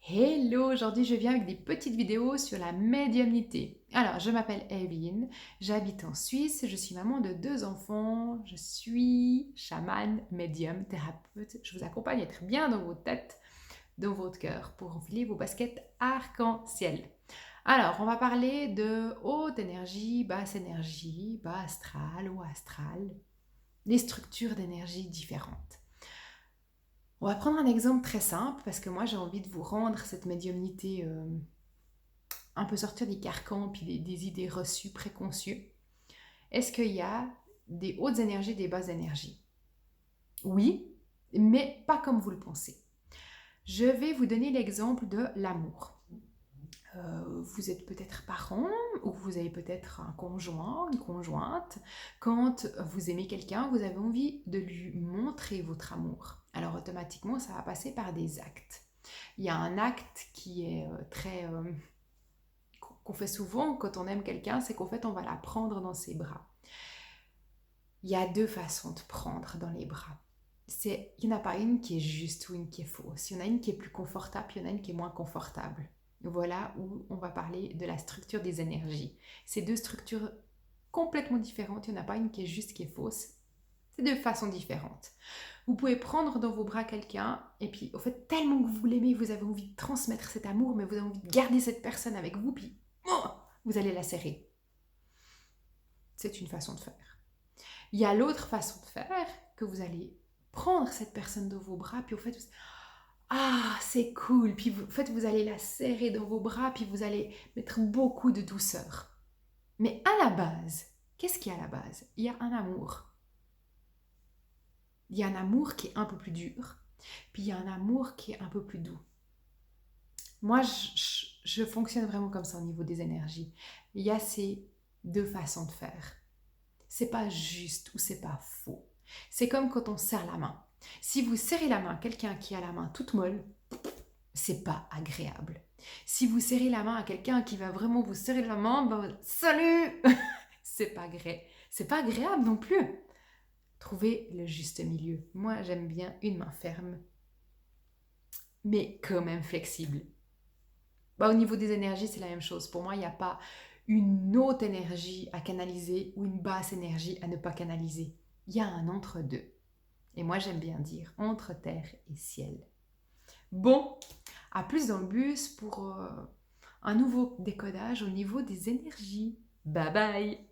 Hello, aujourd'hui je viens avec des petites vidéos sur la médiumnité. Alors, je m'appelle Evelyne, j'habite en Suisse, je suis maman de 2 enfants, je suis chamane, médium, thérapeute. Je vous accompagne à être bien dans votre tête, dans votre cœur, pour enfiler vos baskets arc-en-ciel. Alors, on va parler de haute énergie, bas astral, haut astral, les structures d'énergie différentes. On va prendre un exemple très simple parce que moi j'ai envie de vous rendre cette médiumnité un peu sortir des carcans puis des idées reçues, préconçues. Est-ce qu'il y a des hautes énergies, des basses énergies? Oui, mais pas comme vous le pensez. Je vais vous donner l'exemple de l'amour. Vous êtes peut-être parent ou vous avez peut-être un conjoint, une conjointe. Quand vous aimez quelqu'un, vous avez envie de lui montrer votre amour. Alors automatiquement, ça va passer par des actes. Il y a un acte qui est qu'on fait souvent quand on aime quelqu'un, c'est qu'en fait on va la prendre dans ses bras. Il y a 2 façons de prendre dans les bras. Il n'y en a pas une qui est juste ou une qui est fausse. Il y en a une qui est plus confortable, puis il y en a une qui est moins confortable. Voilà où on va parler de la structure des énergies. C'est 2 structures complètement différentes. Il n'y en a pas une qui est juste, qui est fausse. C'est 2 façons différentes. Vous pouvez prendre dans vos bras quelqu'un et puis, au fait, tellement que vous l'aimez, vous avez envie de transmettre cet amour, mais vous avez envie de garder cette personne avec vous, puis vous allez la serrer. C'est une façon de faire. Il y a l'autre façon de faire, que vous allez prendre cette personne dans vos bras, puis au fait, c'est cool, puis vous allez la serrer dans vos bras, puis vous allez mettre beaucoup de douceur. Mais à la base, qu'est-ce qu'il y a à la base? Il y a un amour. Il y a un amour qui est un peu plus dur, puis il y a un amour qui est un peu plus doux. Moi, je fonctionne vraiment comme ça au niveau des énergies. Il y a ces 2 façons de faire. C'est pas juste ou c'est pas faux. C'est comme quand on serre la main. Si vous serrez la main à quelqu'un qui a la main toute molle, c'est pas agréable. Si vous serrez la main à quelqu'un qui va vraiment vous serrer la main, ben, salut c'est pas agréable non plus. Trouvez le juste milieu. Moi, j'aime bien une main ferme, mais quand même flexible. Au niveau des énergies, c'est la même chose. Pour moi, il n'y a pas une haute énergie à canaliser ou une basse énergie à ne pas canaliser. Il y a un entre-deux. Et moi, j'aime bien dire entre terre et ciel. Bon, à plus dans le bus pour un nouveau décodage au niveau des énergies. Bye bye!